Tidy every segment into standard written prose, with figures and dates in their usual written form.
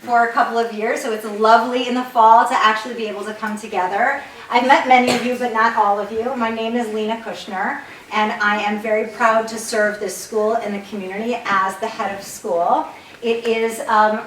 for a couple of years, so it's lovely in the fall to actually be able to come together. I've met many of you, but not all of you. My name is Lena Kushner, and I am very proud to serve this school and the community as the head of school. It is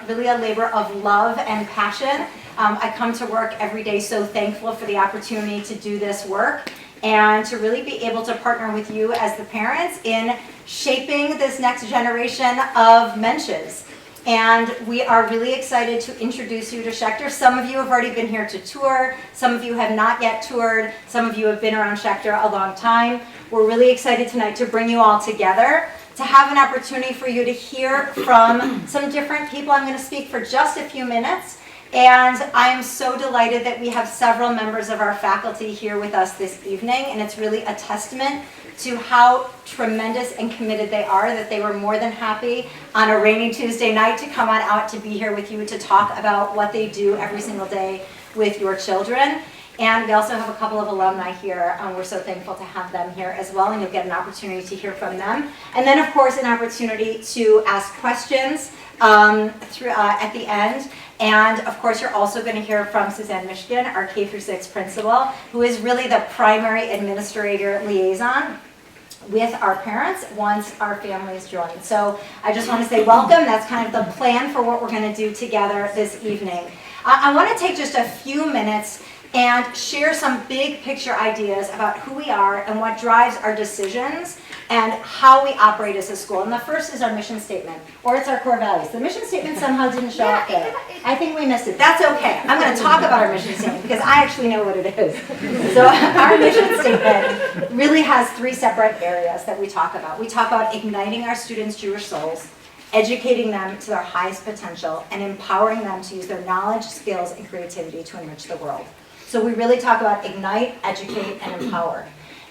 really a labor of love and passion. I come to work every day so thankful for the opportunity to do this work and to really be able to partner with you as the parents in shaping this next generation of mensches. And we are really excited to introduce you to Schechter. Some of you have already been here to tour. Some of you have not yet toured. Some of you have been around Schechter a long time. We're really excited tonight to bring you all together, to have an opportunity for you to hear from some different people. I'm going to speak for just a few minutes. And I'm so delighted that we have several members of our faculty here with us this evening. And it's really a testament to how tremendous and committed they are, that they were more than happy on a rainy Tuesday night to come on out to be here with you to talk about what they do every single day with your children. And we also have a couple of alumni here. We're so thankful to have them here as well, and you'll get an opportunity to hear from them. And then, of course, an opportunity to ask questions at the end. And of course, you're also going to hear from Suzanne Michigan, our K-6 principal, who is really the primary administrator liaison with our parents once our families join. So I just want to say welcome. That's kind of the plan for what we're going to do together this evening. I want to take just a few minutes and share some big picture ideas about who we are and what drives our decisions and how we operate as a school. And the first is our mission statement, or it's our core values. The mission statement somehow didn't show up there. I think we missed it. That's okay. I'm going to talk about our mission statement because I actually know what it is. So our mission statement really has three separate areas that we talk about. We talk about igniting our students' Jewish souls, educating them to their highest potential, and empowering them to use their knowledge, skills, and creativity to enrich the world. So we really talk about ignite, educate, and empower.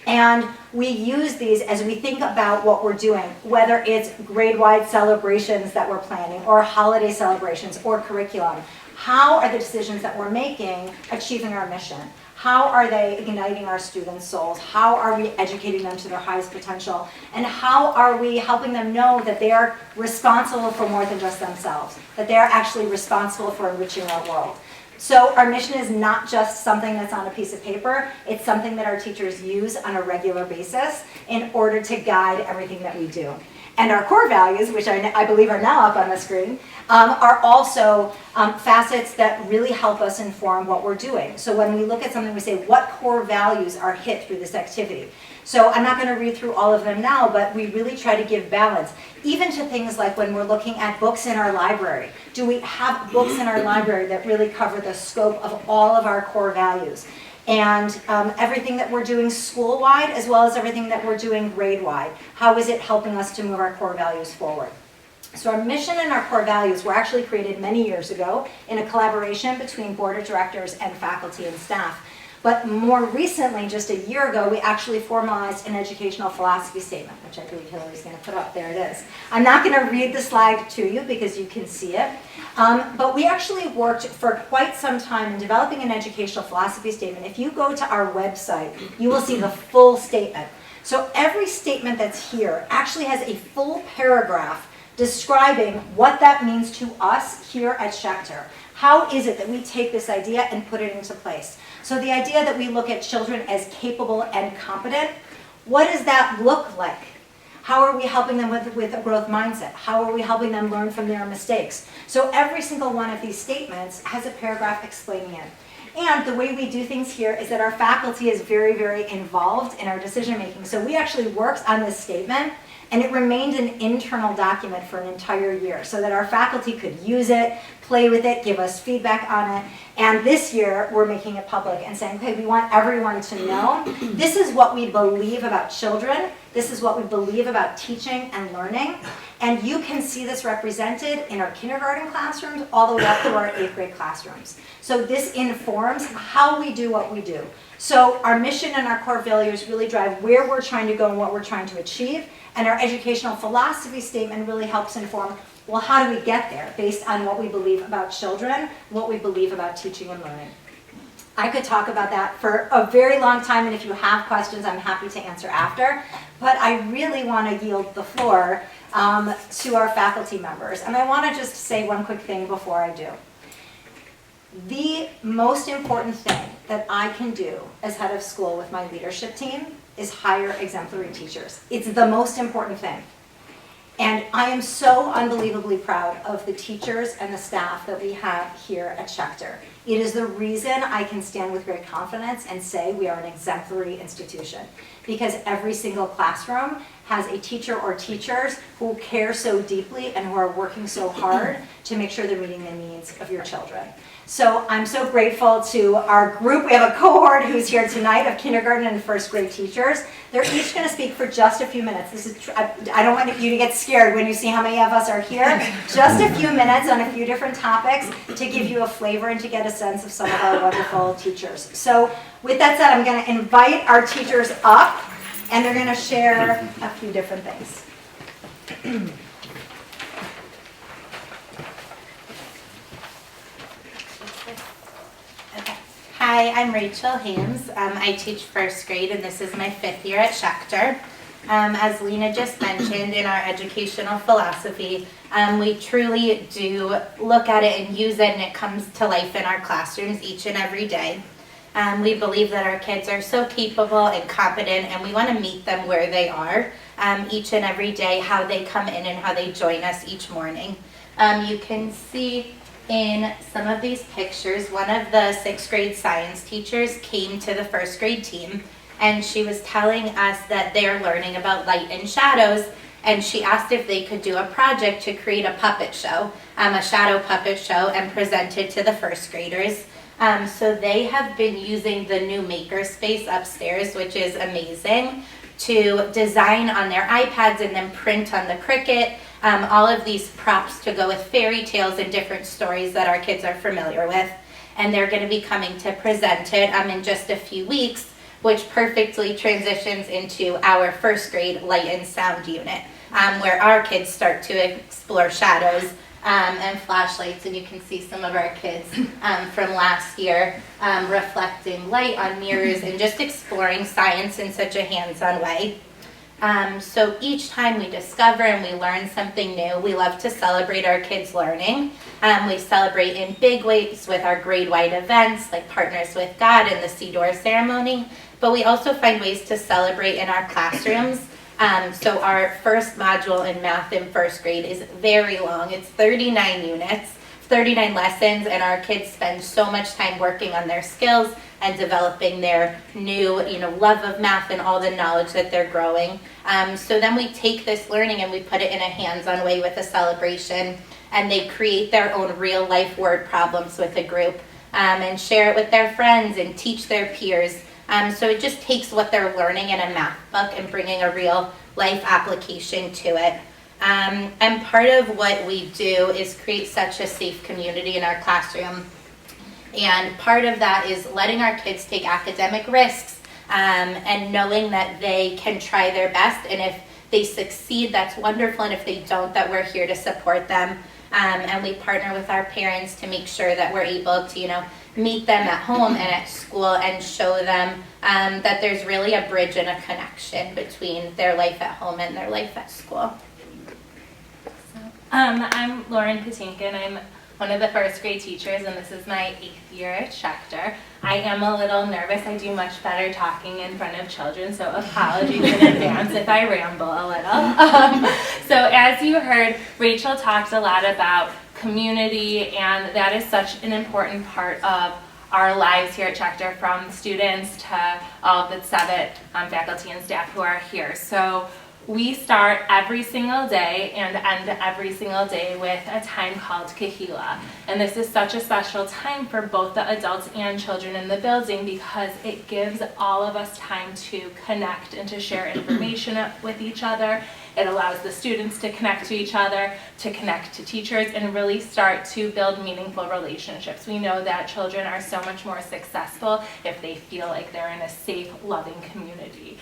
And we use these as we think about what we're doing, whether it's grade-wide celebrations that we're planning, or holiday celebrations, or curriculum. How are the decisions that we're making achieving our mission? How are they igniting our students' souls? How are we educating them to their highest potential? And how are we helping them know that they are responsible for more than just themselves, that they are actually responsible for enriching our world? So our mission is not just something that's on a piece of paper, it's something that our teachers use on a regular basis in order to guide everything that we do. And our core values, which I believe are now up on the screen, are also facets that really help us inform what we're doing. So when we look at something, we say, what core values are hit through this activity? So I'm not going to read through all of them now, but we really try to give balance, even to things like when we're looking at books in our library. Do we have books in our library that really cover the scope of all of our core values? And everything that we're doing school-wide, as well as everything that we're doing grade-wide. How is it helping us to move our core values forward? So our mission and our core values were actually created many years ago in a collaboration between board of directors and faculty and staff. But more recently, just a year ago, we actually formalized an educational philosophy statement, which I believe Hillary's going to put up. There it is. I'm not going to read the slide to you because you can see it. But we actually worked for quite some time in developing an educational philosophy statement. If you go to our website, you will see the full statement. So every statement that's here actually has a full paragraph describing what that means to us here at Schechter. How is it that we take this idea and put it into place? So the idea that we look at children as capable and competent, what does that look like? How are we helping them with a growth mindset? How are we helping them learn from their mistakes? So every single one of these statements has a paragraph explaining it. And the way we do things here is that our faculty is very, very involved in our decision making. So we actually worked on this statement, and it remained an internal document for an entire year so that our faculty could use it, play with it, give us feedback on it. And this year, we're making it public and saying, okay, we want everyone to know this is what we believe about children. This is what we believe about teaching and learning. And you can see this represented in our kindergarten classrooms all the way up to our 8th grade classrooms. So this informs how we do what we do. So our mission and our core values really drive where we're trying to go and what we're trying to achieve. And our educational philosophy statement really helps inform, well, how do we get there based on what we believe about children, what we believe about teaching and learning. I could talk about that for a very long time, and if you have questions, I'm happy to answer after. But I really want to yield the floor to our faculty members. And I want to just say one quick thing before I do. The most important thing that I can do as head of school with my leadership team is hire exemplary teachers. It's the most important thing. And I am so unbelievably proud of the teachers and the staff that we have here at Schechter. It is the reason I can stand with great confidence and say we are an exemplary institution, because every single classroom has a teacher or teachers who care so deeply and who are working so hard to make sure they're meeting the needs of your children. So I'm so grateful to our group. We have a cohort who's here tonight of kindergarten and first grade teachers. They're each going to speak for just a few minutes. This is I don't want you to get scared when you see how many of us are here. Just a few minutes on a few different topics to give you a flavor and to get a sense of some of our wonderful teachers. So with that said, I'm going to invite our teachers up, and they're going to share a few different things. Hi, I'm Rachel Hames. I teach first grade, and this is my 5th year at Schechter. As Lena just mentioned, in our educational philosophy, we truly do look at it and use it, and it comes to life in our classrooms each and every day. We believe that our kids are so capable and competent, and we want to meet them where they are each and every day, how they come in and how they join us each morning. You can see in some of these pictures, one of the 6th grade science teachers came to the first grade team, and she was telling us that they're learning about light and shadows, and she asked if they could do a project to create a puppet show, a shadow puppet show, and present it to the first graders. So they have been using the new makerspace upstairs, which is amazing, to design on their iPads and then print on the Cricut all of these props to go with fairy tales and different stories that our kids are familiar with. And they're going to be coming to present it in just a few weeks, which perfectly transitions into our first grade light and sound unit, where our kids start to explore shadows and flashlights, and you can see some of our kids from last year reflecting light on mirrors and just exploring science in such a hands-on way. So each time we discover and we learn something new, we love to celebrate our kids' learning. We celebrate in big ways with our grade-wide events like Partners with God and the Sea Door ceremony, but we also find ways to celebrate in our classrooms. So our first module in math in first grade is very long. It's 39 units, 39 lessons, and our kids spend so much time working on their skills and developing their new, love of math and all the knowledge that they're growing. So then we take this learning and we put it in a hands-on way with a celebration, and they create their own real-life word problems with a group and share it with their friends and teach their peers. So it just takes what they're learning in a math book and bringing a real life application to it. And part of what we do is create such a safe community in our classroom. And part of that is letting our kids take academic risks and knowing that they can try their best. And if they succeed, that's wonderful. And if they don't, that we're here to support them. And we partner with our parents to make sure that we're able to, meet them at home and at school and show them that there's really a bridge and a connection between their life at home and their life at school. I'm Lauren Patinkin. I'm one of the first grade teachers, and this is my 8th year at Schechter. I am a little nervous. I do much better talking in front of children, so apologies in advance if I ramble a little. So as you heard, Rachel talked a lot about community, and that is such an important part of our lives here at Schechter, from students to all of the Sabbath faculty and staff who are here. So we start every single day and end every single day with a time called Kahila. And this is such a special time for both the adults and children in the building because it gives all of us time to connect and to share information with each other. It allows the students to connect to each other, to connect to teachers, and really start to build meaningful relationships. We know that children are so much more successful if they feel like they're in a safe, loving community.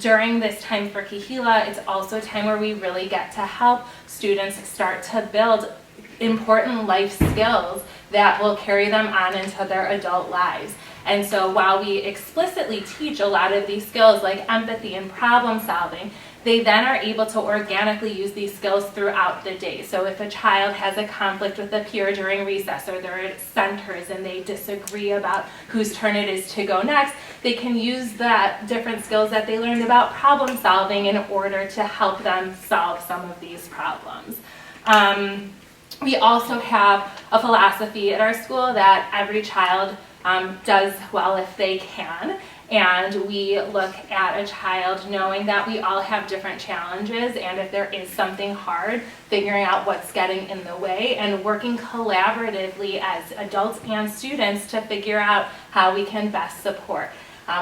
During this time for Kahila, it's also a time where we really get to help students start to build important life skills that will carry them on into their adult lives. And so while we explicitly teach a lot of these skills like empathy and problem solving, they then are able to organically use these skills throughout the day. So if a child has a conflict with a peer during recess, or they're at centers and they disagree about whose turn it is to go next, they can use that different skills that they learned about problem solving in order to help them solve some of these problems. We also have a philosophy at our school that every child does well if they can. And we look at a child knowing that we all have different challenges, and if there is something hard, figuring out what's getting in the way and working collaboratively as adults and students to figure out how we can best support.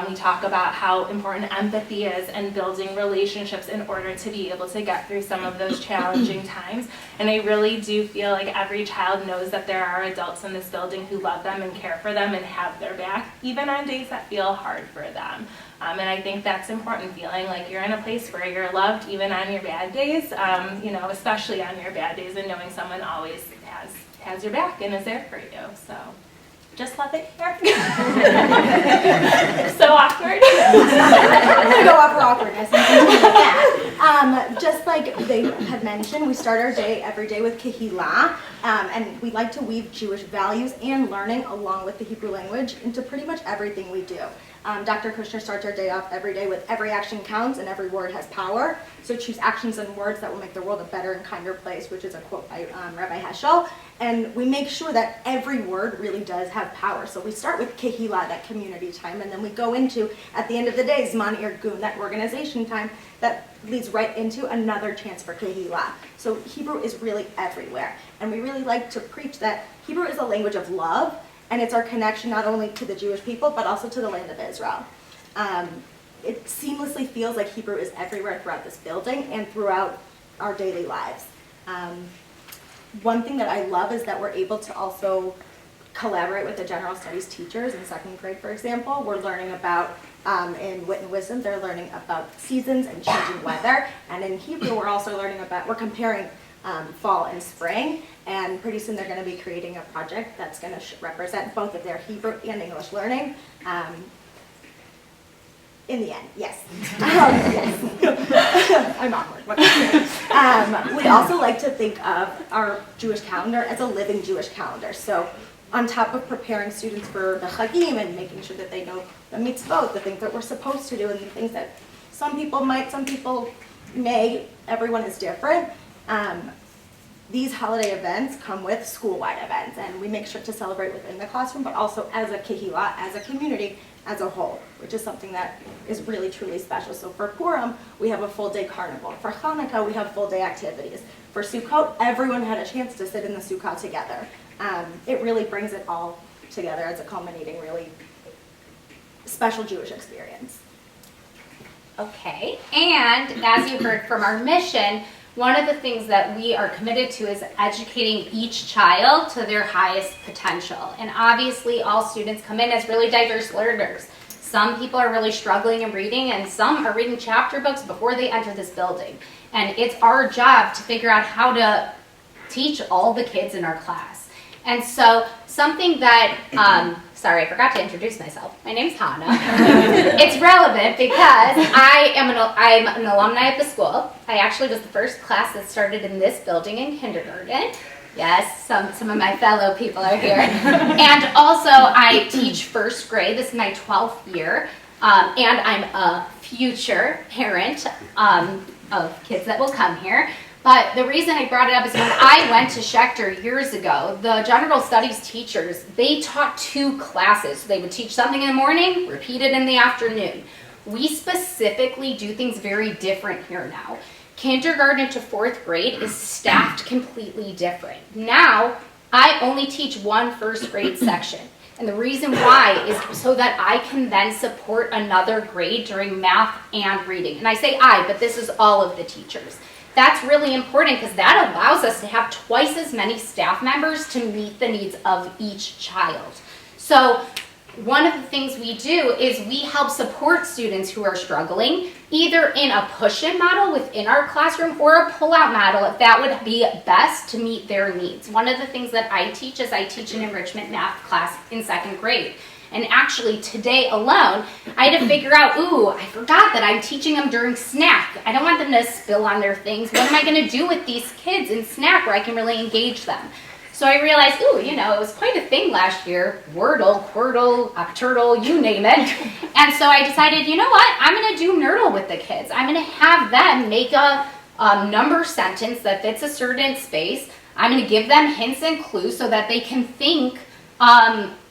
We talk about how important empathy is and building relationships in order to be able to get through some of those challenging times. And I really do feel like every child knows that there are adults in this building who love them and care for them and have their back, even on days that feel hard for them. And I think that's important, feeling like you're in a place where you're loved even on your bad days, especially on your bad days, and knowing someone always has your back and is there for you. So. Just love it here. So awkward. I'm going to go off for awkwardness and continue with that. Just like they have mentioned, we start our day every day with Kehillah, and we like to weave Jewish values and learning along with the Hebrew language into pretty much everything we do. Dr. Kushner starts our day off every day with every action counts and every word has power. So choose actions and words that will make the world a better and kinder place, which is a quote by Rabbi Heschel. And we make sure that every word really does have power. So we start with Kehillah, that community time, and then we go into, at the end of the day, Zman Irgun, that organization time that leads right into another chance for Kehillah. So Hebrew is really everywhere. And we really like to preach that Hebrew is a language of love, and it's our connection not only to the Jewish people, but also to the land of Israel. It seamlessly feels like Hebrew is everywhere throughout this building and throughout our daily lives. One thing that I love is that we're able to also collaborate with the general studies teachers in second grade, for example. We're learning about, in Wit and Wisdom, they're learning about seasons and changing weather. And in Hebrew, we're also learning about, we're comparing fall and spring. And pretty soon they're going to be creating a project that's going to represent both of their Hebrew and English learning. In the end, yes. Yes. I'm awkward. What can I say? We also like to think of our Jewish calendar as a living Jewish calendar. So on top of preparing students for the Chagim and making sure that they know the mitzvot, the things that we're supposed to do, and the things that some people might, some people may, everyone is different. These holiday events come with school-wide events, and we make sure to celebrate within the classroom, but also as a kehillah, as a community, as a whole, which is something that is really, truly special. So for Purim, we have a full-day carnival. For Hanukkah, we have full-day activities. For Sukkot, everyone had a chance to sit in the sukkah together. It really brings it all together as a culminating, really special Jewish experience. Okay, and as you heard from our mission, one of the things that we are committed to is educating each child to their highest potential. And obviously all students come in as really diverse learners. Some people are really struggling in reading, and some are reading chapter books before they enter this building. And it's our job to figure out how to teach all the kids in our class. And so something that, sorry, I forgot to introduce myself. My name's Hannah. It's relevant because I'm an alumni of the school. I actually was the first class that started in this building in kindergarten. Yes, some of my fellow people are here. And also I teach first grade. This is my 12th year. And I'm a future parent of kids that will come here. But the reason I brought it up is when I went to Schechter years ago, the general studies teachers, they taught 2 classes. They would teach something in the morning, repeat it in the afternoon. We specifically do things very different here now. Kindergarten to 4th grade is staffed completely different. Now, I only teach 1 first grade section. And the reason why is so that I can then support another grade during math and reading. And I say I, but this is all of the teachers. That's really important because that allows us to have twice as many staff members to meet the needs of each child. So one of the things we do is we help support students who are struggling, either in a push-in model within our classroom or a pull-out model if that would be best to meet their needs. One of the things that I teach is I teach an enrichment math class in 2nd grade. And actually today alone, I had to figure out, ooh, I forgot that I'm teaching them during snack. I don't want them to spill on their things. What am I gonna do with these kids in snack where I can really engage them? So I realized, ooh, you know, it was quite a thing last year. Wordle, Quirtle, Octurtle, you name it. And so I decided, you know what? I'm going to do Nerdle with the kids. I'm going to have them make a number sentence that fits a certain space. I'm going to give them hints and clues so that they can think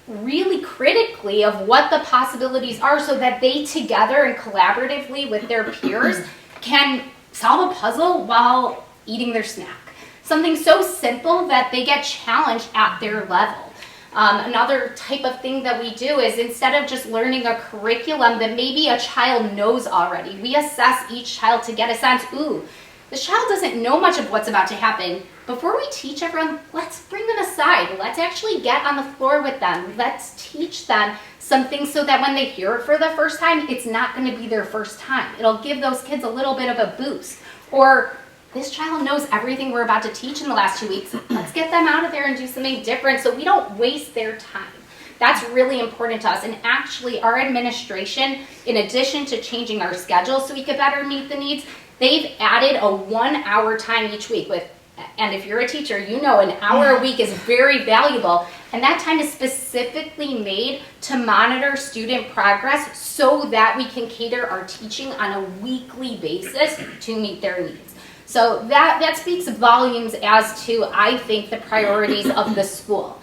really critically of what the possibilities are so that they together and collaboratively with their peers can solve a puzzle while eating their snack. Something so simple that they get challenged at their level. Another type of thing that we do is instead of just learning a curriculum that maybe a child knows already, we assess each child to get a sense, ooh, this child doesn't know much of what's about to happen. Before we teach everyone, let's bring them aside. Let's actually get on the floor with them. Let's teach them something so that when they hear it for the first time, it's not going to be their first time. It'll give those kids a little bit of a boost. Or this child knows everything we're about to teach in the last 2 weeks. Let's get them out of there and do something different so we don't waste their time. That's really important to us. And actually, our administration, in addition to changing our schedule so we could better meet the needs, they've added a 1-hour time each week with, and if you're a teacher, you know an hour a week is very valuable. And that time is specifically made to monitor student progress so that we can cater our teaching on a weekly basis to meet their needs. So that speaks volumes as to, I think, the priorities of the school.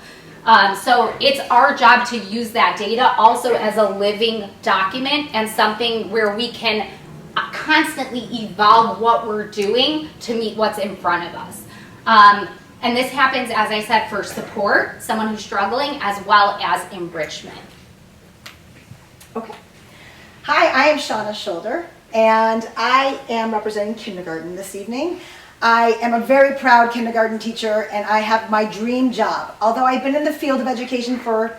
So it's our job to use that data also as a living document and something where we can constantly evolve what we're doing to meet what's in front of us. And this happens, as I said, for support, someone who's struggling, as well as enrichment. Okay. Hi, I am Shauna Schulder, and I am representing kindergarten this evening. I am a very proud kindergarten teacher, and I have my dream job. Although I've been in the field of education for,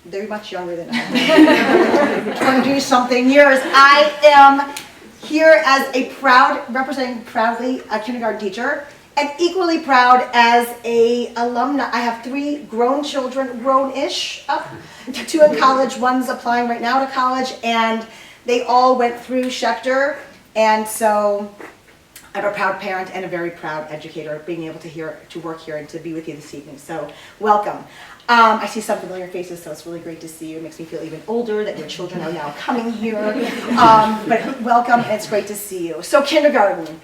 they're much younger than I am, 20-something years, I am here as a representing proudly a kindergarten teacher, and equally proud as a alumna. I have 3 grown children, grown-ish, up, 2 in college, one's applying right now to college, and they all went through Schechter, and so I'm a proud parent and a very proud educator being able to work here and to be with you this evening. So welcome. I see some familiar faces, so it's really great to see you. It makes me feel even older that your children are now coming here. But welcome, and it's great to see you. So kindergarten.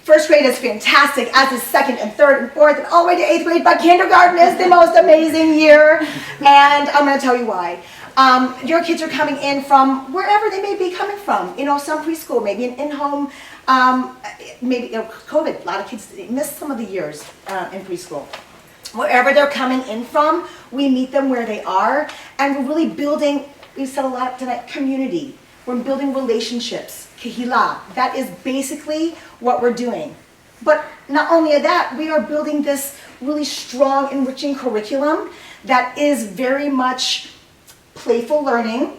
First grade is fantastic, as is 2nd and 3rd and 4th and all the way to 8th grade, but kindergarten is the most amazing year, and I'm going to tell you why. Your kids are coming in from wherever they may be coming from. You know, some preschool, maybe an in-home, maybe COVID. A lot of kids missed some of the years in preschool. Wherever they're coming in from, we meet them where they are, and we're really building, we said a lot tonight, community. We're building relationships, kahila. That is basically what we're doing. But not only that, we are building this really strong, enriching curriculum that is very much playful learning.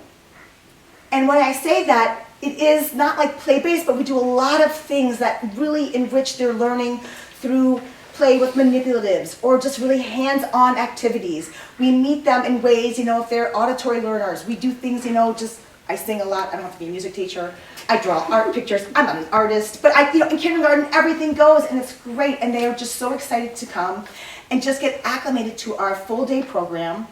And when I say that, it is not like play-based, but we do a lot of things that really enrich their learning through play with manipulatives or just really hands-on activities. We meet them in ways, you know, if they're auditory learners, we do things, you know, just, I sing a lot, I don't have to be a music teacher, I draw art pictures, I'm not an artist, but in kindergarten, everything goes, and it's great, and they are just so excited to come and just get acclimated to our full-day program.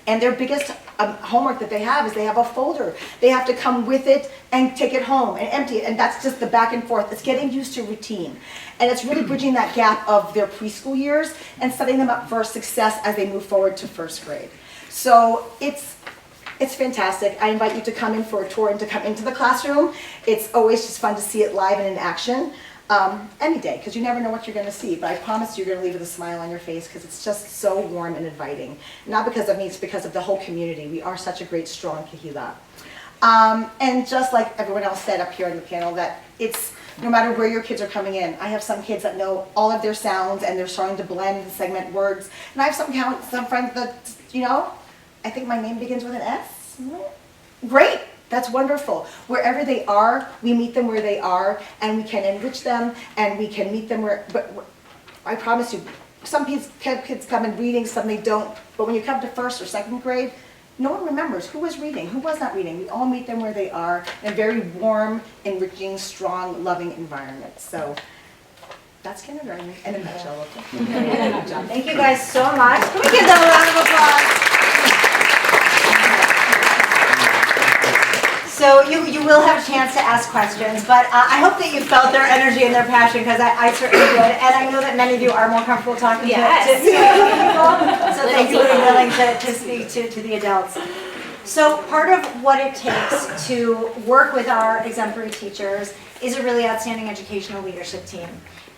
And their biggest homework that they have is they have a folder. They have to come with it and take it home and empty it, and that's just the back and forth. It's getting used to routine. And it's really bridging that gap of their preschool years and setting them up for success as they move forward to 1st grade. So it's fantastic. I invite you to come in for a tour and to come into the classroom. It's always just fun to see it live and in action. Any day, because you never know what you're going to see, but I promise you're going to leave with a smile on your face because it's just so warm and inviting. Not because of me, it's because of the whole community. We are such a great, strong kahila. And just like everyone else said up here on the panel, that it's no matter where your kids are coming in. I have some kids that know all of their sounds and they're starting to blend and segment words. And I have some friends that, you know, I think my name begins with an S. Great, that's wonderful. Wherever they are, we meet them where they are, and we can enrich them, and we can meet them where, but I promise you, some kids come in reading, some they don't, but when you come to first or second grade, no one remembers who was reading, who was not reading. We all meet them where they are in a very warm, enriching, strong, loving environment. So that's kindergarten in a nutshell. Thank you guys so much. Can we give them a round of applause? So you will have a chance to ask questions, but I hope that you felt their energy and their passion, because I certainly did. And I know that many of you are more comfortable talking to people, so thank you for being willing to speak to the adults. So part of what it takes to work with our exemplary teachers is a really outstanding educational leadership team.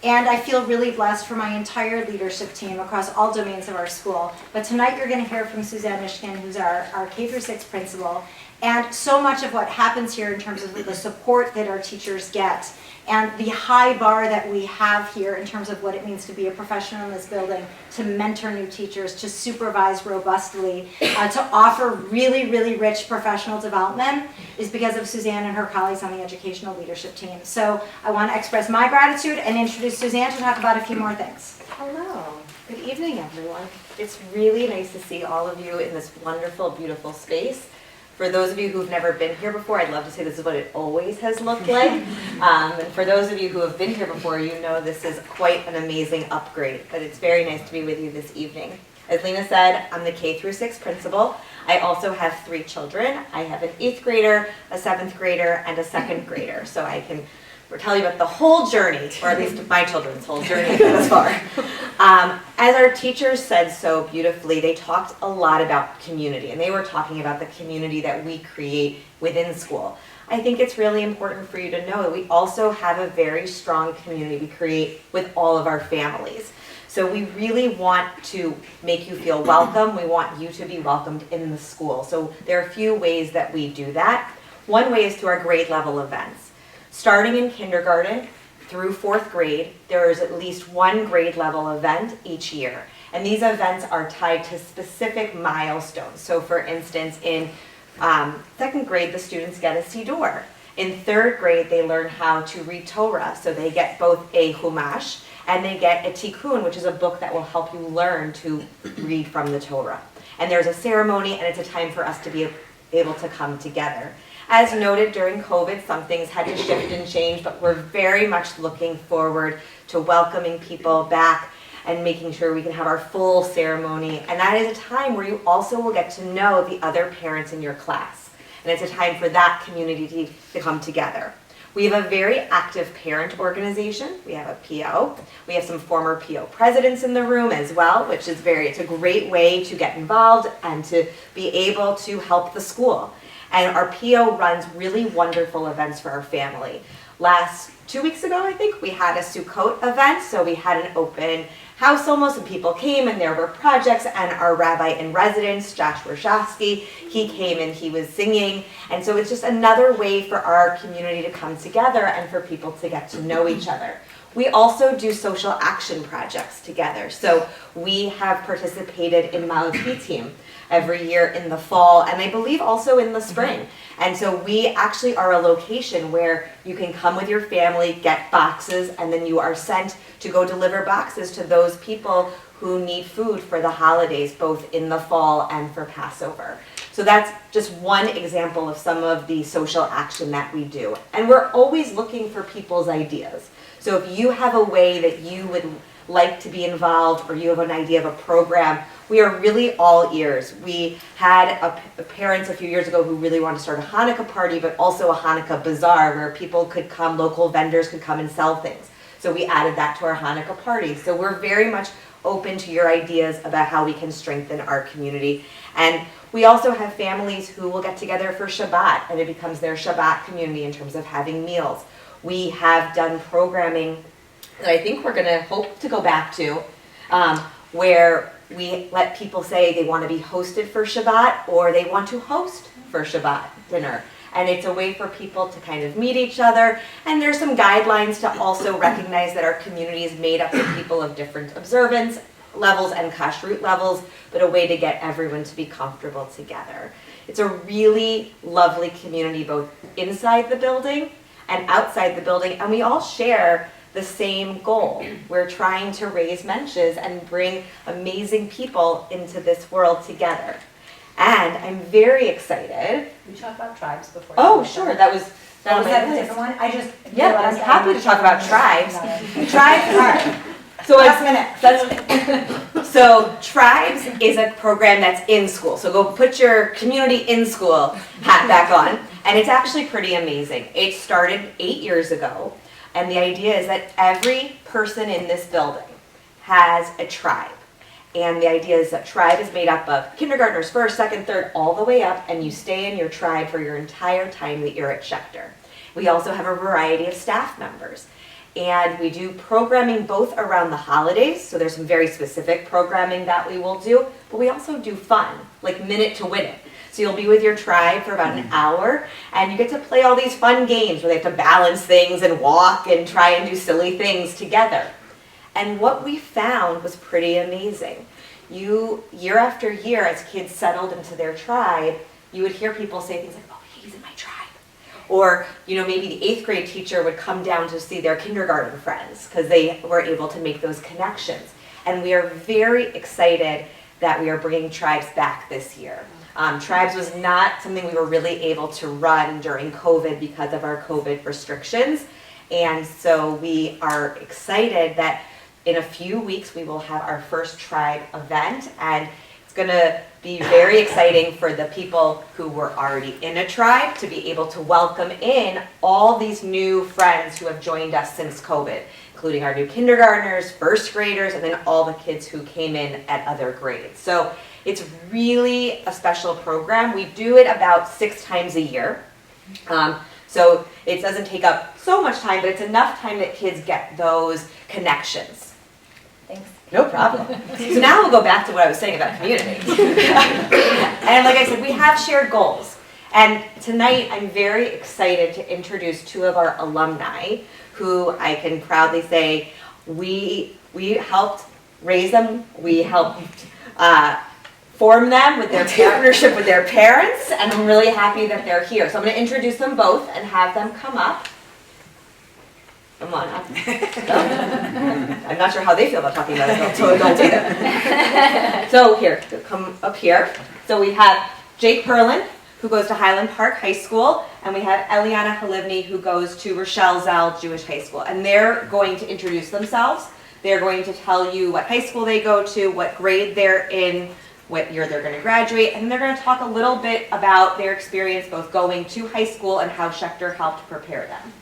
And I feel really blessed for my entire leadership team across all domains of our school. But tonight you're going to hear from Suzanne Mishkin, who's our K-6 principal. And so much of what happens here in terms of the support that our teachers get and the high bar that we have here in terms of what it means to be a professional in this building, to mentor new teachers, to supervise robustly, to offer really, really rich professional development is because of Suzanne and her colleagues on the educational leadership team. So I want to express my gratitude and introduce Suzanne to talk about a few more things. Hello. Good evening, everyone. It's really nice to see all of you in this wonderful, beautiful space. For those of you who've never been here before, I'd love to say this is what it always has looked like. And for those of you who have been here before, you know this is quite an amazing upgrade. But it's very nice to be with you this evening. As Lena said, I'm the K-6 principal. I also have 3 children. I have an 8th grader, a 7th grader, and a 2nd grader. So I can tell you about the whole journey, or at least my children's whole journey thus far. As our teachers said so beautifully, they talked a lot about community, and they were talking about the community that we create within school. I think it's really important for you to know that we also have a very strong community we create with all of our families. So we really want to make you feel welcome. We want you to be welcomed in the school. So there are a few ways that we do that. One way is through our grade level events. Starting in kindergarten through 4th grade, there is at least one grade level event each year. And these events are tied to specific milestones. So for instance, in 2nd grade, the students get a siddur. In 3rd grade, they learn how to read Torah. So they get both a Chumash and they get a Tikkun, which is a book that will help you learn to read from the Torah. And there's a ceremony, and it's a time for us to be able to come together. As noted during COVID, some things had to shift and change, but we're very much looking forward to welcoming people back and making sure we can have our full ceremony. And that is a time where you also will get to know the other parents in your class. And it's a time for that community to come together. We have a very active parent organization. We have a PO. We have some former PO presidents in the room as well, which is it's a great way to get involved and to be able to help the school. And our PO runs really wonderful events for our family. 2 weeks ago, I think, we had a Sukkot event. So we had an open house almost, and people came and there were projects, and our rabbi in residence, Josh Warshawski, he came and he was singing. And so it's just another way for our community to come together and for people to get to know each other. We also do social action projects together. So we have participated in Malachi team every year in the fall, and I believe also in the spring. And so we actually are a location where you can come with your family, get boxes, and then you are sent to go deliver boxes to those people who need food for the holidays, both in the fall and for Passover. So that's just one example of some of the social action that we do. And we're always looking for people's ideas. So if you have a way that you would like to be involved, or you have an idea of a program, we are really all ears. We had parents a few years ago who really wanted to start a Hanukkah party, but also a Hanukkah bazaar where people could come, local vendors could come and sell things. So we added that to our Hanukkah party. So we're very much open to your ideas about how we can strengthen our community. And we also have families who will get together for Shabbat, and it becomes their Shabbat community in terms of having meals. We have done programming that I think we're going to hope to go back to, where we let people say they want to be hosted for Shabbat or they want to host for Shabbat dinner. And it's a way for people to kind of meet each other. And there's some guidelines to also recognize that our community is made up of people of different observance levels and kashrut levels, but a way to get everyone to be comfortable together. It's a really lovely community both inside the building and outside the building, and we all share the same goal. We're trying to raise mensches and bring amazing people into this world together. And I'm very excited. We talked about tribes before. Oh, sure, that was Was on that my a list. different one? I just. Yeah, I'm happy to talk about tribes. Tribes are, so Last minute. so Tribes is a program that's in school. So go put your community in school hat back on. And it's actually pretty amazing. It started 8 years ago. And the idea is that every person in this building has a tribe. And the idea is that tribe is made up of kindergartners, first, second, third, all the way up, and you stay in your tribe for your entire time that you're at Schechter. We also have a variety of staff members. And we do programming both around the holidays, so there's some very specific programming that we will do, but we also do fun, like Minute to Win It. So you'll be with your tribe for about an hour, and you get to play all these fun games where they have to balance things and walk and try and do silly things together. And what we found was pretty amazing. Year after year, as kids settled into their tribe, you would hear people say things like, oh, he's in my tribe. Or, maybe the 8th grade teacher would come down to see their kindergarten friends because they were able to make those connections. And we are very excited that we are bringing Tribes back this year. Tribes was not something we were really able to run during COVID because of our COVID restrictions. And so we are excited that in a few weeks we will have our first Tribe event, and it's going to be very exciting for the people who were already in a tribe to be able to welcome in all these new friends who have joined us since COVID, including our new kindergartners, first graders, and then all the kids who came in at other grades. So it's really a special program. We do it about 6 times a year. So it doesn't take up so much time, but it's enough time that kids get those connections. Thanks. No problem. So now we'll go back to what I was saying about community. And like I said, we have shared goals. And tonight I'm very excited to introduce 2 of our alumni who I can proudly say we helped raise them, we helped form them with their partnership with their parents, and I'm really happy that they're here. So I'm going to introduce them both and have them come up. Come on up. I'm not sure how they feel about talking about adults either. So here, come up here. So we have Jake Perlin, who goes to Highland Park High School, and we have Eliana Halivni, who goes to Rochelle Zell Jewish High School. And they're going to introduce themselves. They're going to tell you what high school they go to, what grade they're in, what year they're going to graduate, and they're going to talk a little bit about their experience both going to high school and how Schechter helped prepare them.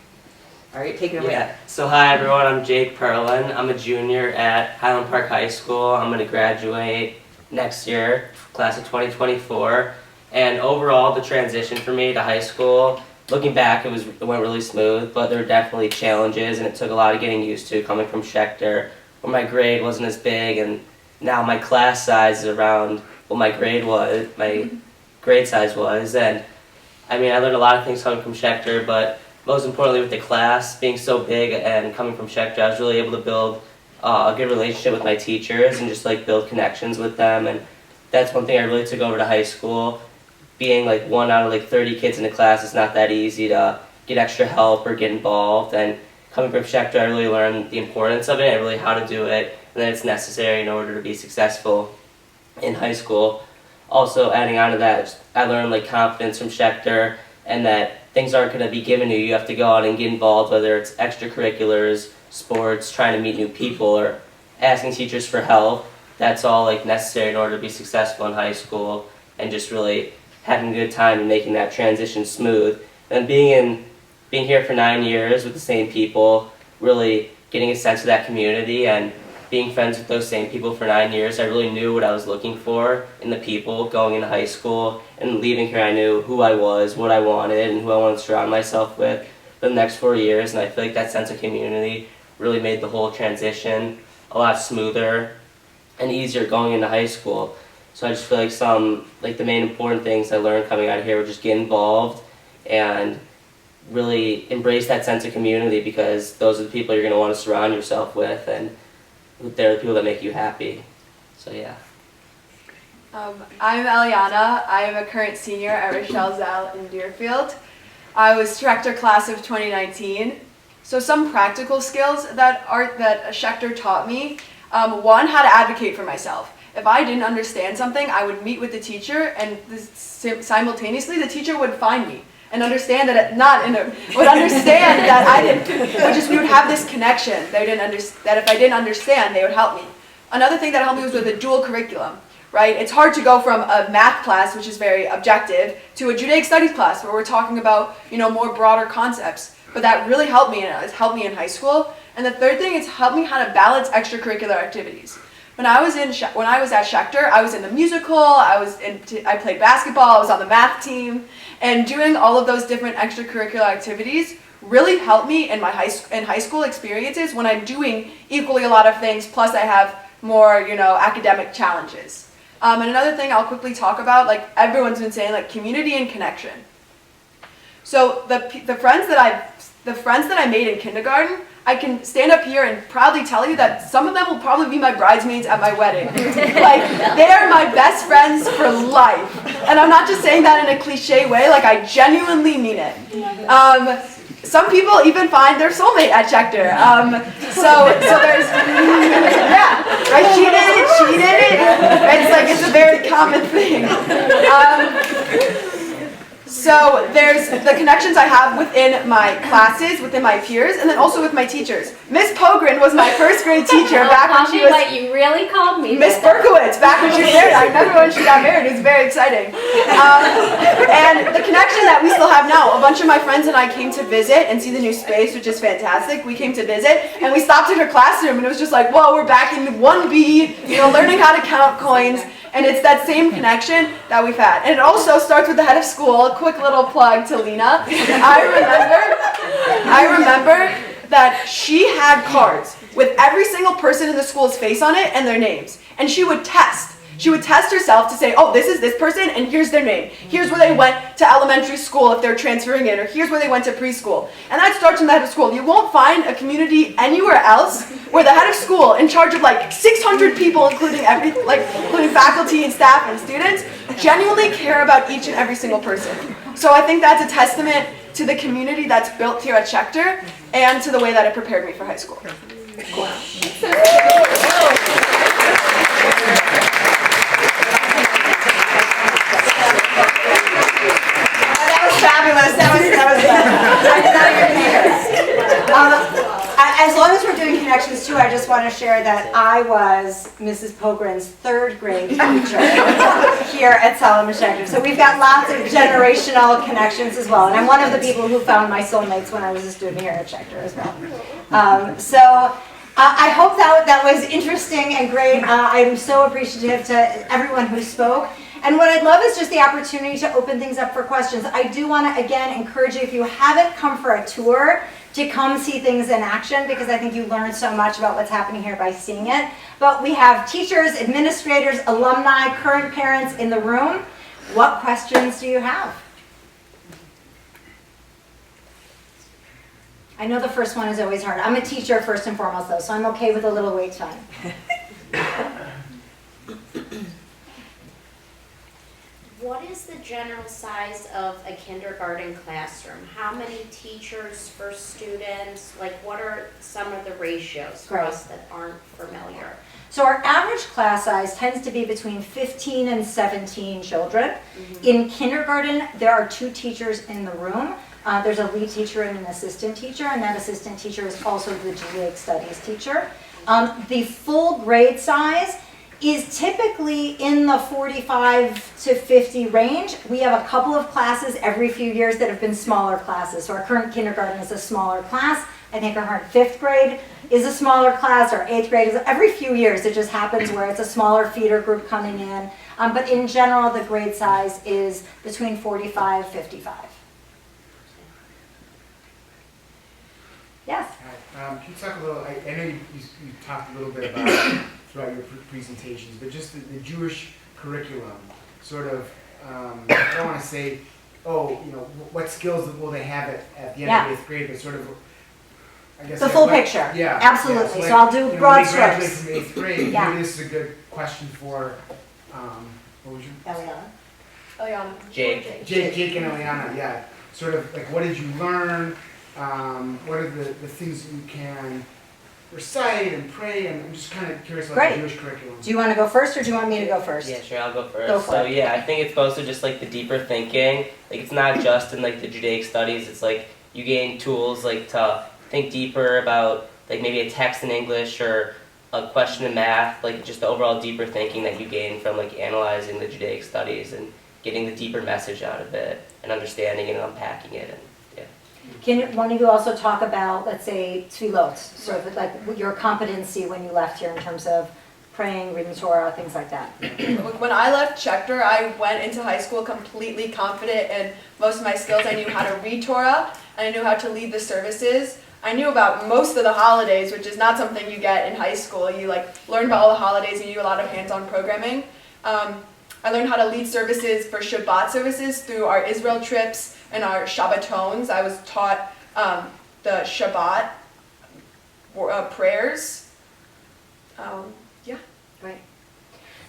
All right, take it away. Yeah. So hi everyone, I'm Jake Perlin. I'm a junior at Highland Park High School. I'm going to graduate next year, class of 2024. And overall, the transition for me to high school, looking back, it went really smooth, but there were definitely challenges, and it took a lot of getting used to coming from Schechter, where my grade wasn't as big, and now my class size is around what my grade size was. And I mean, I learned a lot of things coming from Schechter, but most importantly with the class being so big and coming from Schechter, I was really able to build a good relationship with my teachers and just like build connections with them. And that's one thing I really took over to high school. Being like 1 out of like 30 kids in the class, it's not that easy to get extra help or get involved. And coming from Schechter, I really learned the importance of it and really how to do it, and that it's necessary in order to be successful in high school. Also, adding on to that, I learned like confidence from Schechter, and that things aren't going to be given to you. You have to go out and get involved, whether it's extracurriculars, sports, trying to meet new people, or asking teachers for help. That's all like necessary in order to be successful in high school, and just really having a good time and making that transition smooth. And being here for 9 years with the same people, really getting a sense of that community and being friends with those same people for 9 years, I really knew what I was looking for in the people going into high school. And leaving here, I knew who I was, what I wanted, and who I wanted to surround myself with for the next 4 years. And I feel like that sense of community really made the whole transition a lot smoother and easier going into high school. So I just feel like the main important things I learned coming out of here were just get involved and really embrace that sense of community, because those are the people you're going to want to surround yourself with, and they're the people that make you happy. So yeah. I'm Eliana. I am a current senior at Rochelle Zell in Deerfield. I was Schechter class of 2019. So some practical skills that Schechter taught me. One, how to advocate for myself. If I didn't understand something, I would meet with the teacher, and simultaneously the teacher would find me and understand that would understand that I didn't. We would have this connection. They didn't understand that if I didn't understand, they would help me. Another thing that helped me was with a dual curriculum. Right? It's hard to go from a math class, which is very objective, to a Judaic studies class where we're talking about, more broader concepts. But that really helped me, and it's helped me in high school. And the third thing is helped me how to balance extracurricular activities. When I was at Schechter, I was in the musical, I played basketball, I was on the math team, and doing all of those different extracurricular activities really helped me in my high school experiences when I'm doing equally a lot of things, plus I have more, academic challenges. And another thing I'll quickly talk about, like everyone's been saying, like community and connection. So the friends that I made in kindergarten, I can stand up here and proudly tell you that some of them will probably be my bridesmaids at my wedding. Like, they are my best friends for life. And I'm not just saying that in a cliche way, like I genuinely mean it. Some people even find their soulmate at Schechter. So there's, yeah, right? She did it. It's a very common thing. So there's the connections I have within my classes, within my peers, and then also with my teachers. Miss Pogren was my first grade teacher back when she was... what you really called me. Miss Berkowitz, back when she was married. I remember when she got married. It was very exciting. And the connection that we still have now, a bunch of my friends and I came to visit and see the new space, which is fantastic. We came to visit, and we stopped at her classroom, and it was just like, whoa, we're back in 1B, learning how to count coins. And it's that same connection that we've had. And it also starts with the head of school. A quick little plug to Lena. I remember that she had cards with every single person in the school's face on it and their names. And she would test. She would test herself to say, oh, this is this person, and here's their name. Here's where they went to elementary school if they're transferring in, or here's where they went to preschool. And that starts from the head of school. You won't find a community anywhere else where the head of school, in charge of like 600 people, including faculty and staff and students, genuinely care about each and every single person. So I think that's a testament to the community that's built here at Schechter and to the way that it prepared me for high school. Cool. Fabulous. That was as long as we're doing connections too, I just want to share that I was Mrs. Pogren's third grade teacher here at Solomon Schechter. So we've got lots of generational connections as well. And I'm one of the people who found my soulmates when I was a student here at Schechter as well. I hope that was interesting and great. I'm so appreciative to everyone who spoke. And what I'd love is just the opportunity to open things up for questions. I do want to, again, encourage you, if you haven't come for a tour, to come see things in action, because I think you learn so much about what's happening here by seeing it. But we have teachers, administrators, alumni, current parents in the room. What questions do you have? I know the first one is always hard. I'm a teacher first and foremost, though, so I'm okay with a little wait time. What is the general size of a kindergarten classroom? How many teachers per student? Like, what are some of the ratios for us that aren't familiar? So our average class size tends to be between 15 and 17 children. Mm-hmm. In kindergarten, there are 2 teachers in the room. There's a lead teacher and an assistant teacher, and that assistant teacher is also the Judaic Studies teacher. The full grade size is typically in the 45 to 50 range. We have a couple of classes every few years that have been smaller classes. So our current kindergarten is a smaller class. I think our current 5th grade is a smaller class. Our 8th grade is every few years. It just happens where it's a smaller feeder group coming in. But in general, the grade size is between 45 and 55. Yes? Can you talk a little, I know you talked a little bit about throughout your presentations, but just the Jewish curriculum, sort of, I don't want to say, what skills will they have at the end of 8th grade, but sort of, I guess. The yeah, full what- picture. Yeah. Absolutely. Yeah, So I'll do you know, broad when they graduate strokes. from 8th grade, Yeah. maybe this is a good question for, what was your? Eliana. Eliana. Jake. Jake and Eliana, yeah. Sort of like, what did you learn? What are the things that you can recite and pray? And I'm just kind of curious about Great. the Jewish curriculum. Do you want to go first, or do you want me to go first? Yeah, sure, I'll go first. Go for So it. yeah, I think it's mostly just like the deeper thinking. Like it's not just in like the Judaic studies. It's like you gain tools like to think deeper about like maybe a text in English or a question in math. Like just the overall deeper thinking that you gain from like analyzing the Judaic studies and getting the deeper message out of it and understanding it and unpacking it. And yeah. Can one of you also talk about, let's say, tefillot, sort of like your competency when you left here in terms of praying, reading Torah, things like that? When I left Schechter, I went into high school completely confident in most of my skills. I knew how to read Torah, and I knew how to lead the services. I knew about most of the holidays, which is not something you get in high school. You like learn about all the holidays and you do a lot of hands-on programming. I learned how to lead services for Shabbat services through our Israel trips and our Shabbatons. I was taught the Shabbat prayers. Yeah. Right.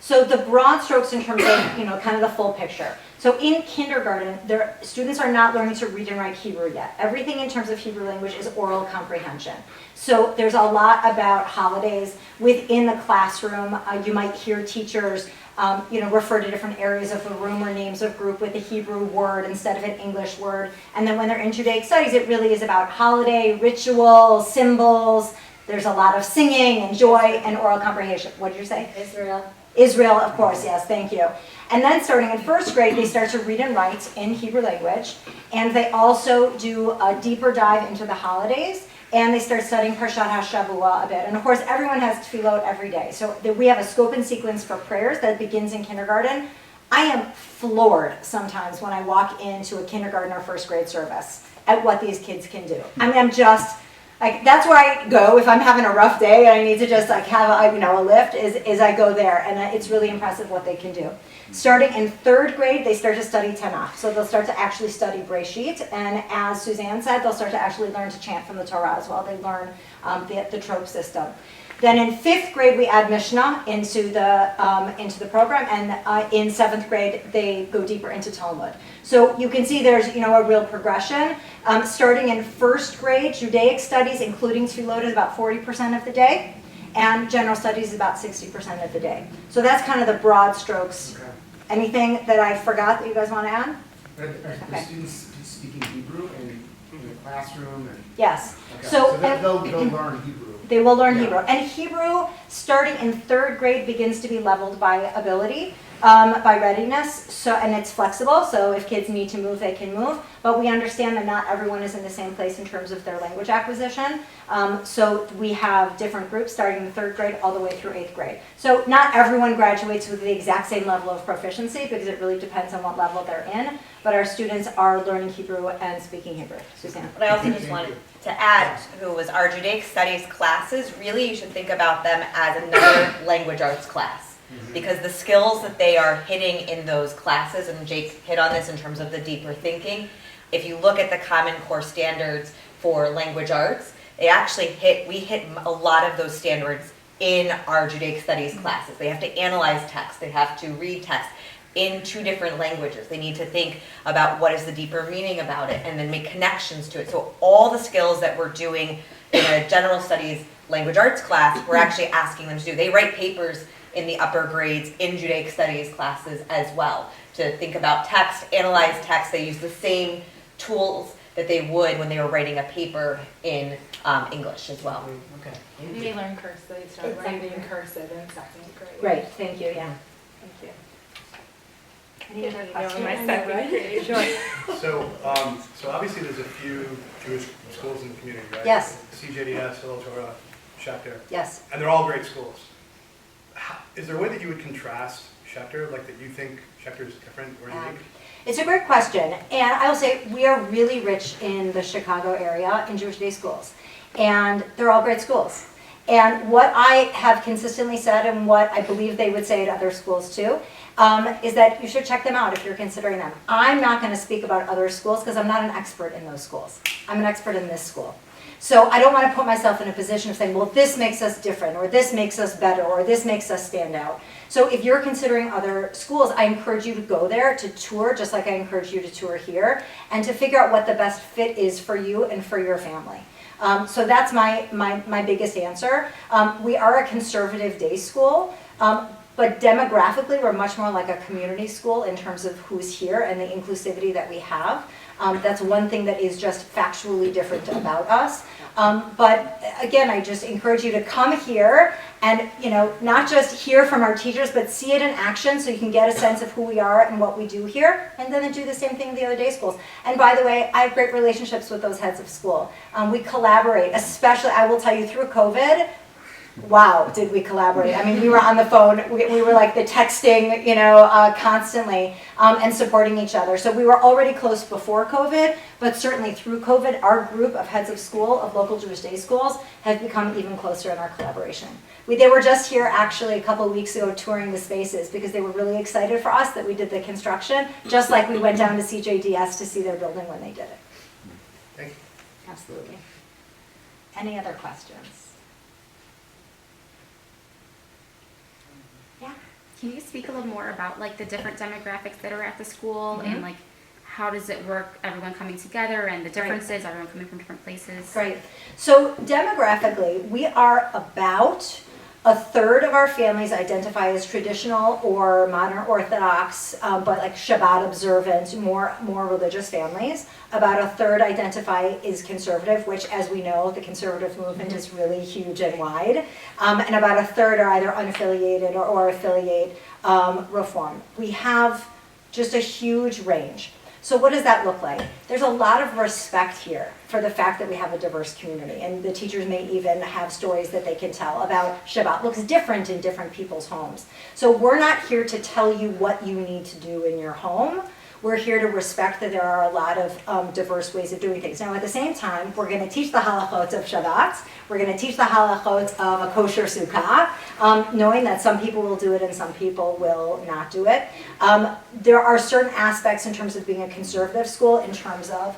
So the broad strokes in terms of, kind of the full picture. So in kindergarten, students are not learning to read and write Hebrew yet. Everything in terms of Hebrew language is oral comprehension. So there's a lot about holidays. Within the classroom, you might hear teachers refer to different areas of the room or names of group with a Hebrew word instead of an English word. And then when they're in Judaic studies, it really is about holiday, ritual, symbols. There's a lot of singing and joy and oral comprehension. What did you say? Israel, of course, yes, thank you. And then starting in first grade, they start to read and write in Hebrew language. And they also do a deeper dive into the holidays. And they start studying Parshat HaShavua a bit. And of course, everyone has tefillot every day. So we have a scope and sequence for prayers that begins in kindergarten. I am floored sometimes when I walk into a kindergarten or first grade service at what these kids can do. I mean, I'm just... like that's where I go if I'm having a rough day and I need to just like have a lift is I go there, and it's really impressive what they can do. Starting in third grade, they start to study Tanakh, so they'll start to actually study Breshit, and as Suzanne said, they'll start to actually learn to chant from the Torah as well. They learn the trope system. Then in fifth grade, we add Mishnah into the program, and in seventh grade, they go deeper into Talmud. So you can see there's a real progression. Starting in first grade, Judaic studies, including tefillot, is about 40% of the day, and general studies is about 60% of the day. So that's kind of the broad strokes. Okay. Anything that I forgot that you guys want to add? Are the students speaking Hebrew in the classroom? Yes. Okay. So they'll learn Hebrew. They will learn Yeah. Hebrew. And Hebrew, starting in third grade, begins to be leveled by ability, by readiness, and it's flexible, so if kids need to move, they can move. But we understand that not everyone is in the same place in terms of their language acquisition. So we have different groups starting in third grade all the way through 8th grade. So not everyone graduates with the exact same level of proficiency because it really depends on what level they're in. But our students are learning Hebrew and speaking Hebrew. Suzanne. But I also just wanted to add, who was our Judaic Studies classes, really you should think about them as another language arts class. Because the skills that they are hitting in those classes, and Jake hit on this in terms of the deeper thinking, if you look at the Common Core standards for language arts, we hit a lot of those standards in our Judaic Studies classes. They have to analyze text, they have to read text in 2 different languages. They need to think about what is the deeper meaning about it and then make connections to it. So all the skills that we're doing in a general studies language arts class, we're actually asking them to do. They write papers in the upper grades in Judaic Studies classes as well to think about text, analyze text. They use the same tools that they would when they were writing a paper in English as well. Okay. They learn cursive, they start learning cursive in second grade. Great, thank you, yeah. Thank you. Any other questions? My second grade, sure. So obviously there's a few Jewish schools in the community, right? Yes. CJDS, Hillel Torah, Schechter. Yes. And they're all great schools. Is there a way that you would contrast Schechter, like that you think Schechter is different or unique? It's a great question, and I will say we are really rich in the Chicago area in Jewish day schools, and they're all great schools. And what I have consistently said, and what I believe they would say at other schools too, is that you should check them out if you're considering them. I'm not going to speak about other schools because I'm not an expert in those schools. I'm an expert in this school. So I don't want to put myself in a position of saying, well, this makes us different, or this makes us better, or this makes us stand out. So if you're considering other schools, I encourage you to go there, to tour, just like I encourage you to tour here, and to figure out what the best fit is for you and for your family. So that's my biggest answer. We are a conservative day school, but demographically we're much more like a community school in terms of who's here and the inclusivity that we have. That's one thing that is just factually different about us. But again, I just encourage you to come here and, not just hear from our teachers, but see it in action so you can get a sense of who we are and what we do here, and then do the same thing with the other day schools. And by the way, I have great relationships with those heads of school. We collaborate, especially, I will tell you, through COVID, wow, did we collaborate. I mean, we were on the phone, we were like the texting, constantly, and supporting each other. So we were already close before COVID, but certainly through COVID, our group of heads of school, of local Jewish day schools, have become even closer in our collaboration. They were just here actually a couple of weeks ago touring the spaces because they were really excited for us that we did the construction, just like we went down to CJDS to see their building when they did it. Thank you. Absolutely. Any other questions? Can you speak a little more about like the different demographics that are at the school and like how does it work, everyone coming together and the differences, everyone coming from different places? Right. So demographically, we are about a third of our families identify as traditional or modern Orthodox, but like Shabbat observant, more religious families. About a third identify as conservative, which, as we know, the conservative movement is really huge and wide. And about a third are either unaffiliated or affiliate Reform. We have just a huge range. So what does that look like? There's a lot of respect here for the fact that we have a diverse community, and the teachers may even have stories that they can tell about Shabbat looks different in different people's homes. So we're not here to tell you what you need to do in your home. We're here to respect that there are a lot of diverse ways of doing things. Now, at the same time, we're going to teach the halachot of Shabbat. We're going to teach the halachot of a kosher sukkah, knowing that some people will do it and some people will not do it. There are certain aspects in terms of being a conservative school, in terms of,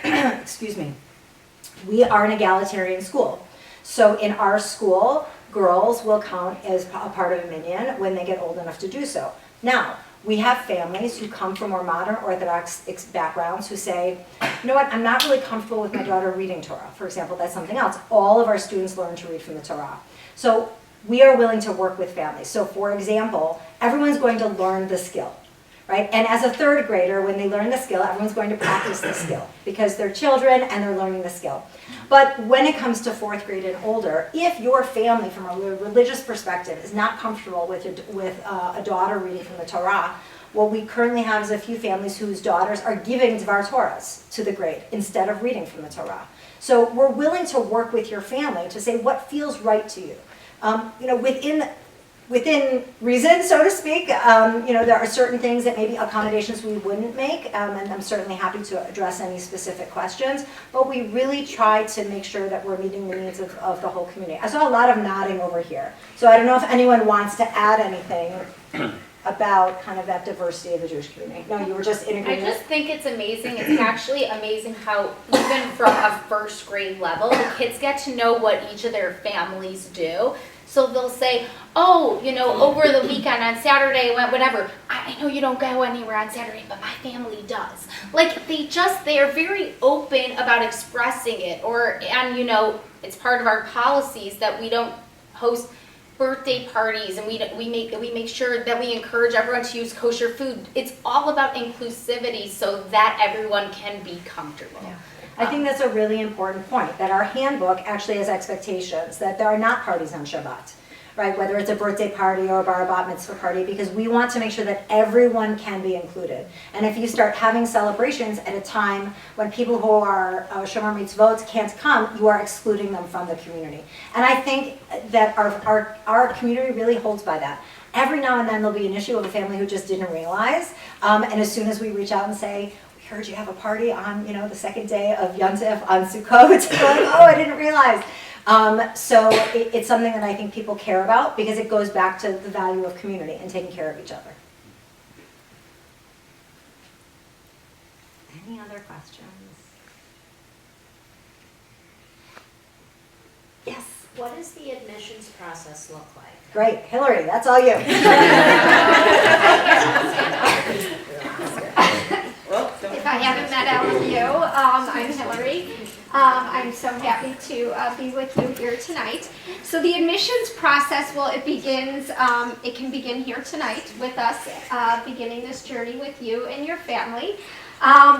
excuse me, we are an egalitarian school. So in our school, girls will count as a part of a minyan when they get old enough to do so. Now, we have families who come from more modern Orthodox backgrounds who say, you know what, I'm not really comfortable with my daughter reading Torah. For example, that's something else. All of our students learn to read from the Torah. So we are willing to work with families. So for example, everyone's going to learn the skill, right? And as a third grader, when they learn the skill, everyone's going to practice the skill because they're children and they're learning the skill. But when it comes to fourth grade and older, if your family, from a religious perspective, is not comfortable with a daughter reading from the Torah, what we currently have is a few families whose daughters are giving Dvar Torahs to the grade instead of reading from the Torah. So we're willing to work with your family to say what feels right to you. Within reason, so to speak, there are certain things that maybe accommodations we wouldn't make, and I'm certainly happy to address any specific questions, but we really try to make sure that we're meeting the needs of the whole community. I saw a lot of nodding over here, so I don't know if anyone wants to add anything about kind of that diversity of the Jewish community. No, you were just in agreement? I just think it's amazing. It's actually amazing how even from a first grade level, the kids get to know what each of their families do. So they'll say, oh, over the weekend on Saturday, whatever, I know you don't go anywhere on Saturday, but my family does. Like they are very open about expressing it. It's part of our policies that we don't host birthday parties, and we make sure that we encourage everyone to use kosher food. It's all about inclusivity so that everyone can be comfortable. Yeah. I think that's a really important point, that our handbook actually has expectations that there are not parties on Shabbat, right? Whether it's a birthday party or a bar bat mitzvah party, because we want to make sure that everyone can be included. And if you start having celebrations at a time when people who are shomer mitzvot can't come, you are excluding them from the community. And I think that our community really holds by that. Every now and then there'll be an issue of a family who just didn't realize, and as soon as we reach out and say, heard you have a party on, the second day of Yontif on Sukkot. They're like, oh, I didn't realize. So it's something that I think people care about because it goes back to the value of community and taking care of each other. Any other questions? Yes. What does the admissions process look like? Great. Hillary, that's all you. If I haven't met all of you, I'm Hillary. I'm so happy to be with you here tonight. So the admissions process, well, it can begin here tonight with us, beginning this journey with you and your family.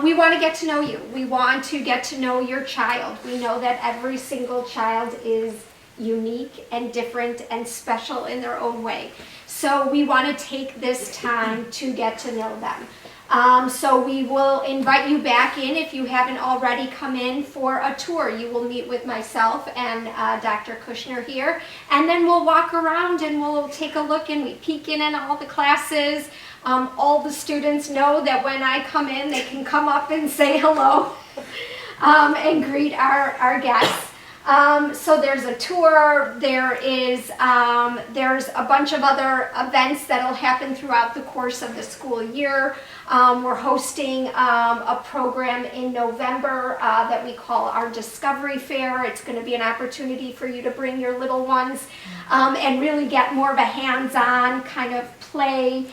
We want to get to know you. We want to get to know your child. We know that every single child is unique and different and special in their own way. So we want to take this time to get to know them. So we will invite you back in if you haven't already come in for a tour. You will meet with myself and Dr. Kushner here, and then we'll walk around and we'll take a look and we peek in all the classes. All the students know that when I come in, they can come up and say hello and greet our guests. So there's a tour, there's a bunch of other events that'll happen throughout the course of the school year. We're hosting a program in November that we call our Discovery Fair. It's going to be an opportunity for you to bring your little ones and really get more of a hands-on kind of play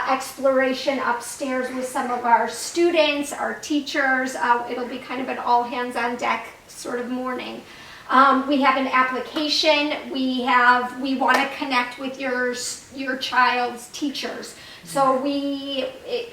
exploration upstairs with some of our students, our teachers. It'll be kind of an all hands on deck sort of morning. We have an application. We want to connect with your child's teachers. So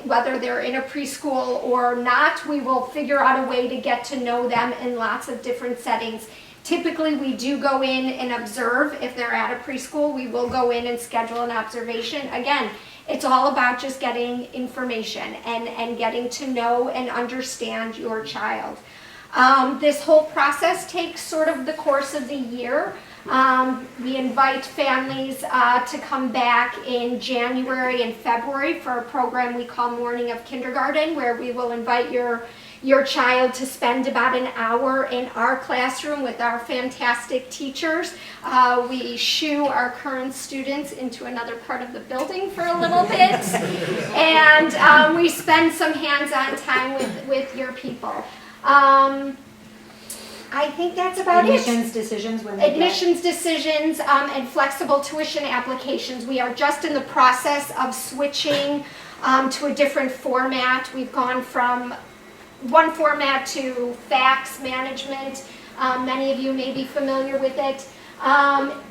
whether they're in a preschool or not, we will figure out a way to get to know them in lots of different settings. Typically, we do go in and observe. If they're at a preschool, we will go in and schedule an observation. Again, it's all about just getting information and getting to know and understand your child. This whole process takes sort of the course of the year. We invite families to come back in January and February for a program we call Morning of Kindergarten, where we will invite your child to spend about an hour in our classroom with our fantastic teachers. We shoo our current students into another part of the building for a little bit, and we spend some hands-on time with your people. I think that's about Admissions decisions when they Admissions decisions and flexible tuition applications. We are just in the process of switching to a different format. We've gone from one format to fax management. Many of you may be familiar with it.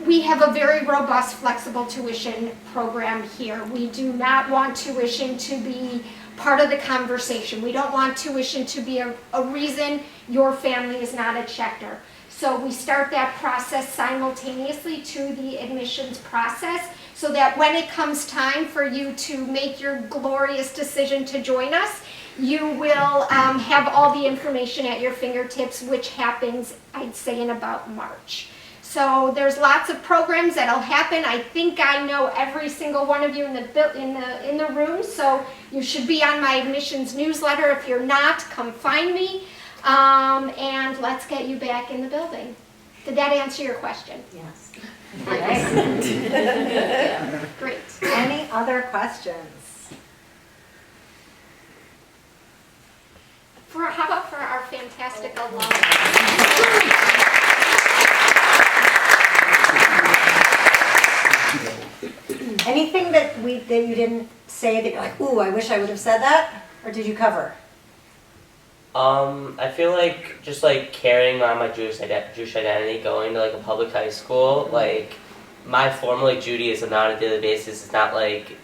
We have a very robust flexible tuition program here. We do not want tuition to be part of the conversation. We don't want tuition to be a reason your family is not at Schechter. So we start that process simultaneously to the admissions process so that when it comes time for you to make your glorious decision to join us, you will have all the information at your fingertips, which happens, I'd say, in about March. So there's lots of programs that'll happen. I think I know every single one of you in the room, so you should be on my admissions newsletter. If you're not, come find me, and let's get you back in the building. Did that answer your question? Yes. Great. Any other questions? How about for our fantastic alumni? Anything that you didn't say that you're like, ooh, I wish I would have said that? Or did you cover? I feel like just like carrying on my Jewish identity, going to like a public high school, like my formal like Judaism on a daily basis is not like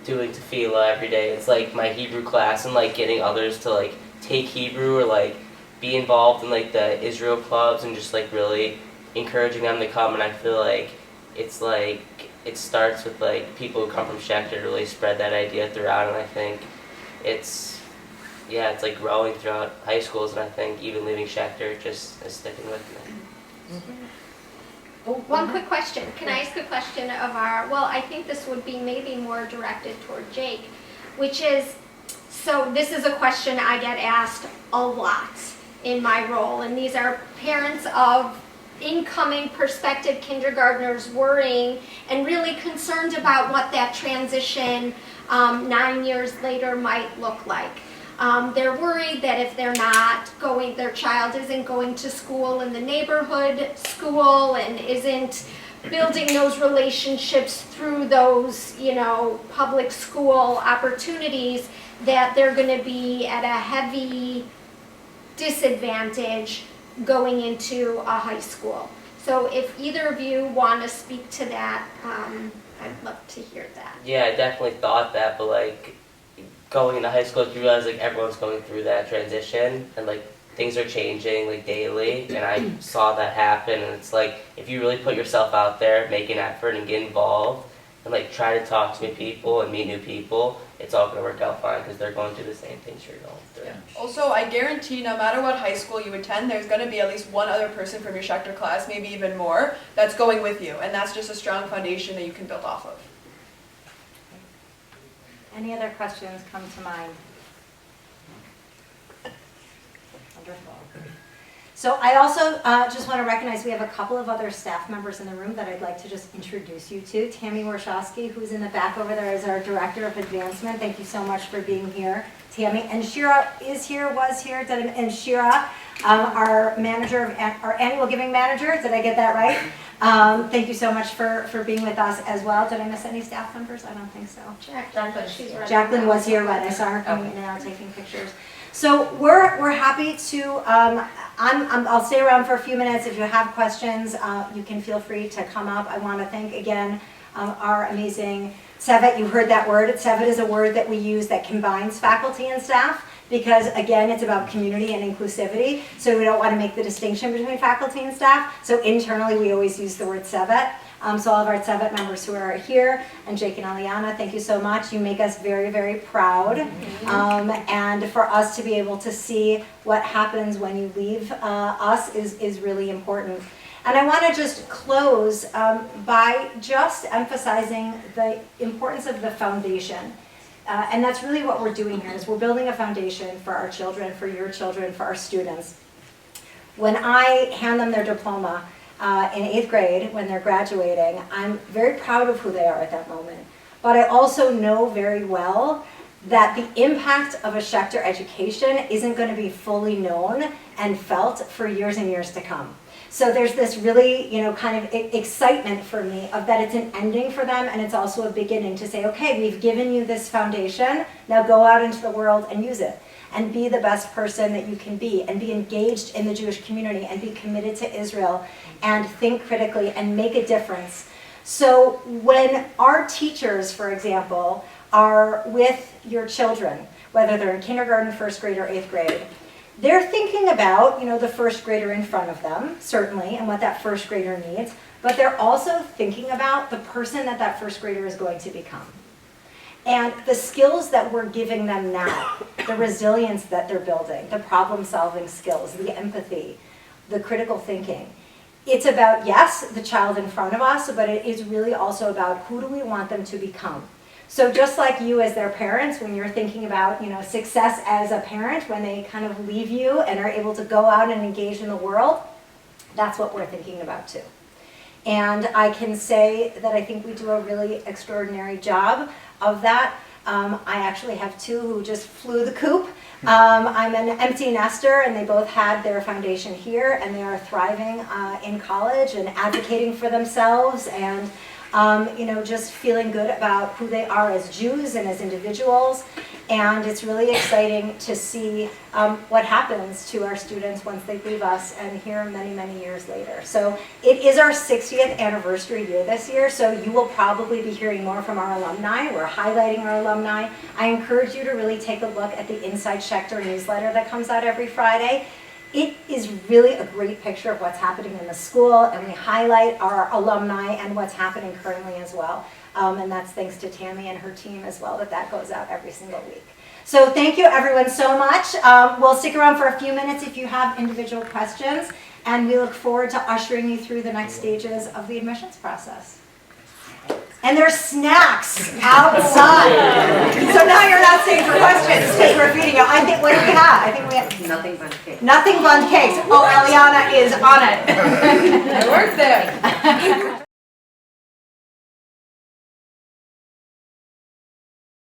doing tefillah every day. It's like my Hebrew class and like getting others to like take Hebrew or like be involved in like the Israel clubs and just like really encouraging them to come. And I feel like it's like it starts with like people who come from Schechter to really spread that idea throughout, and I think it's like growing throughout high schools, and I think even leaving Schechter just is sticking with me. One quick question. Can I ask a question of I think this would be maybe more directed toward Jake, which is, so this is a question I get asked a lot in my role, and these are parents of incoming prospective kindergartners worrying and really concerned about what that transition 9 years later might look like. They're worried that if they're not going, their child isn't going to school in the neighborhood school and isn't building those relationships through those, public school opportunities, that they're going to be at a heavy disadvantage going into a high school. So if either of you want to speak to that, I'd love to hear that. Yeah, I definitely thought that, but like going into high school, you realize like everyone's going through that transition and like things are changing like daily, and I saw that happen, and it's like if you really put yourself out there, make an effort and get involved and like try to talk to new people and meet new people, it's all going to work out fine because they're going through the same things you're going through. Yeah. Also, I guarantee no matter what high school you attend, there's going to be at least one other person from your Schechter class, maybe even more, that's going with you, and that's just a strong foundation that you can build off of. Any other questions come to mind? Wonderful. So I also just want to recognize we have a couple of other staff members in the room that I'd like to just introduce you to. Tammy Warshawski, who's in the back over there, is our Director of Advancement. Thank you so much for being here, Tammy. And Shira is here, was here, and Shira, our manager, our annual giving manager. Did I get that right? Thank you so much for being with us as well. Did I miss any staff members? I don't think so. Jacqueline was here, right? I saw her coming in and out taking pictures. So we're happy to, I'll stay around for a few minutes. If you have questions, you can feel free to come up. I want to thank again our amazing Sevet. You heard that word. Sevet is a word that we use that combines faculty and staff because, again, it's about community and inclusivity. So we don't want to make the distinction between faculty and staff. So internally, we always use the word Sevet. So all of our Sevet members who are here, and Jake and Eliana, thank you so much. You make us very, very proud. And for us to be able to see what happens when you leave us is really important. And I want to just close by just emphasizing the importance of the foundation. And that's really what we're doing here, is we're building a foundation for our children, for your children, for our students. When I hand them their diploma, in 8th grade, when they're graduating, I'm very proud of who they are at that moment. But I also know very well that the impact of a Schechter education isn't going to be fully known and felt for years and years to come. So there's this really, kind of excitement for me of that it's an ending for them, and it's also a beginning to say, okay, we've given you this foundation, now go out into the world and use it. And be the best person that you can be, and be engaged in the Jewish community, and be committed to Israel, and think critically, and make a difference. So when our teachers, for example, are with your children, whether they're in kindergarten, 1st grade, or 8th grade, they're thinking about, the 1st grader in front of them, certainly, and what that 1st grader needs, but they're also thinking about the person that 1st grader is going to become. And the skills that we're giving them now, the resilience that they're building, the problem-solving skills, the empathy, the critical thinking, it's about, yes, the child in front of us, but it is really also about who do we want them to become. So just like you as their parents, when you're thinking about, success as a parent, when they kind of leave you and are able to go out and engage in the world, that's what we're thinking about too. And I can say that I think we do a really extraordinary job of that. I actually have 2 who just flew the coop. I'm an empty nester, and they both had their foundation here, and they are thriving in college and advocating for themselves, and just feeling good about who they are as Jews and as individuals. And it's really exciting to see what happens to our students once they leave us and here many, many years later. So it is our 60th anniversary year this year, so you will probably be hearing more from our alumni. We're highlighting our alumni. I encourage you to really take a look at the Inside Schechter newsletter that comes out every Friday. It is really a great picture of what's happening in the school, and we highlight our alumni and what's happening currently as well. And that's thanks to Tammy and her team as well, that goes out every single week. So thank you everyone so much. We'll stick around for a few minutes if you have individual questions, and we look forward to ushering you through the next stages of the admissions process. And there's snacks outside. So now you're not staying for questions because we're feeding you. I think, what do we have? I think we have Nothing but cake. nothing but cakes. Oh, Eliana is on it. I work there.